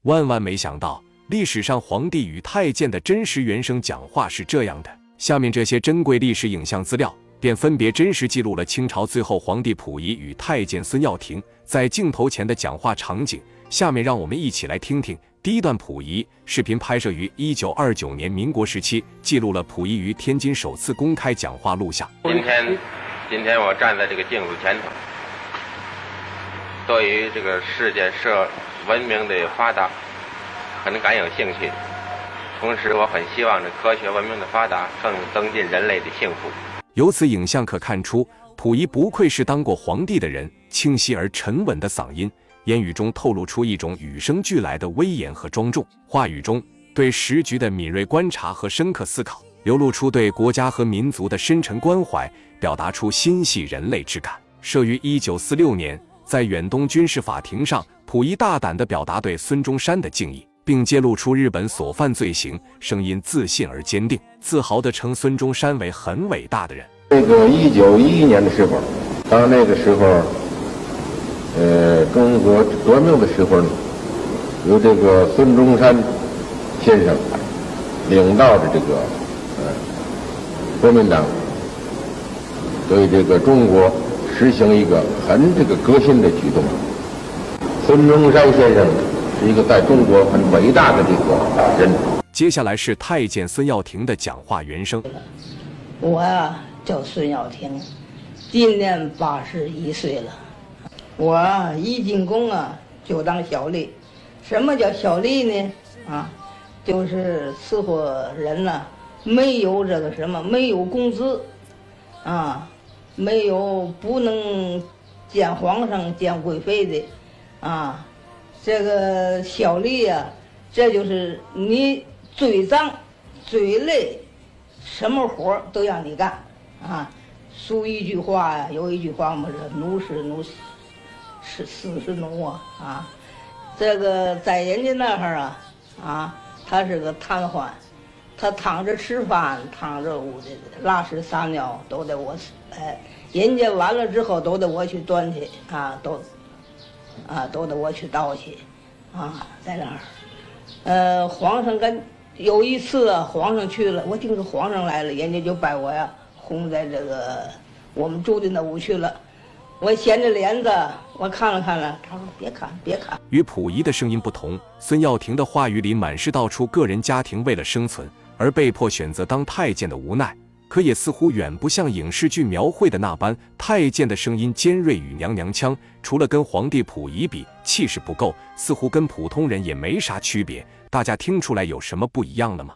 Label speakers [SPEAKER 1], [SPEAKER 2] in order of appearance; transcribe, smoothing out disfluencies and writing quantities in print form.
[SPEAKER 1] 万万没想到，历史上皇帝与太监的真实原声讲话是这样的。下面这些珍贵历史影像资料，便分别真实记录了清朝最后皇帝溥仪与太监孙耀庭在镜头前的讲话场景。下面让我们一起来听听第一段溥仪视频，拍摄于1929年民国时期，记录了溥仪于天津首次公开讲话录像。
[SPEAKER 2] 今天我站在这个镜子前头，对于这个世界文明的发达很感有兴趣，同时我很希望这科学文明的发达更增进人类的幸福。
[SPEAKER 1] 由此影像可看出，溥仪不愧是当过皇帝的人，清晰而沉稳的嗓音，言语中透露出一种与生俱来的威严和庄重，话语中对时局的敏锐观察和深刻思考，流露出对国家和民族的深沉关怀，表达出心系人类之感。摄于1946年，在远东军事法庭上，溥仪大胆地表达对孙中山的敬意，并揭露出日本所犯罪行，声音自信而坚定，自豪地称孙中山为很伟大的人。
[SPEAKER 3] 这个1911年的时候，当那个时候中国革命的时候呢，由这个孙中山先生领导的这个国民党，对这个中国实行一个很革新的举动。孙中山先生是一个在中国很伟大的这个人。
[SPEAKER 1] 接下来是太监孙耀庭的讲话原声。
[SPEAKER 4] 我呀叫孙耀庭，今年81岁了。我一进宫啊就当小吏。什么叫小吏呢？就是伺候人呢，没有没有工资，没有不能见皇上见贵妃的，这个小吏啊，这就是你最脏最累，什么活都让你干俗一句话呀，有一句话嘛是奴是奴，是死是奴啊。这个在人家那儿他是个瘫痪，他躺着吃饭，躺着屋的拉屎撒尿都得我人家完了之后都得我去端去都得我去倒去在那儿。皇上有一次皇上去了，我听说皇上来了，人家就把我呀轰在这个我们住的那屋去了。我掀着帘子，我看了，他说别看。
[SPEAKER 1] 与溥仪的声音不同，孙耀庭的话语里满是道出个人家庭为了生存而被迫选择当太监的无奈，可也似乎远不像影视剧描绘的那般，太监的声音尖锐与娘娘腔，除了跟皇帝溥仪比气势不够，似乎跟普通人也没啥区别。大家听出来有什么不一样了吗？